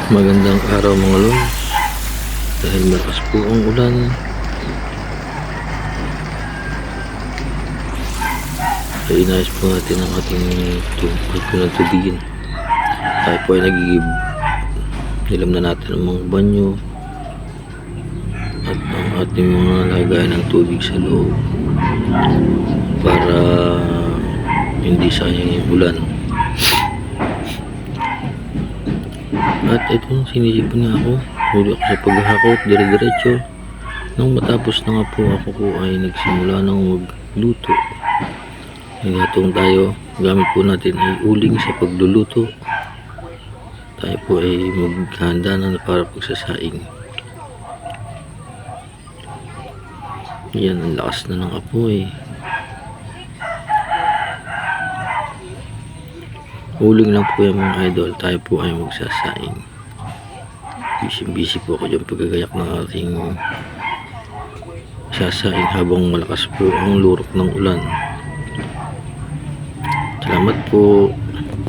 Magandang araw mga lods. Dahil malakas po ang ulan, ay inayos po natin ang ating tubigin. Tayo po ay nilam na natin ang mga banyo at ang ating mga lagayan ng tubig sa loob para hindi sayang yung ulan. At ito, sinisipon na ako. Huli ako sa paghahakot, dire-diretso. Nang matapos na nga po, ako po ay nagsimula ng magluto. Naghatong tayo. Gamit po natin ay uling sa pagluluto. Tayo po ay maghahanda na para pagsasaing. Yan, ang lakas na ng apoy. Uling lang po yan mga idol. Tayo po ay magsasaing. Busy po ako dyan pagkagayak ng ating sasaing habang malakas po ang lurok ng ulan. Salamat po.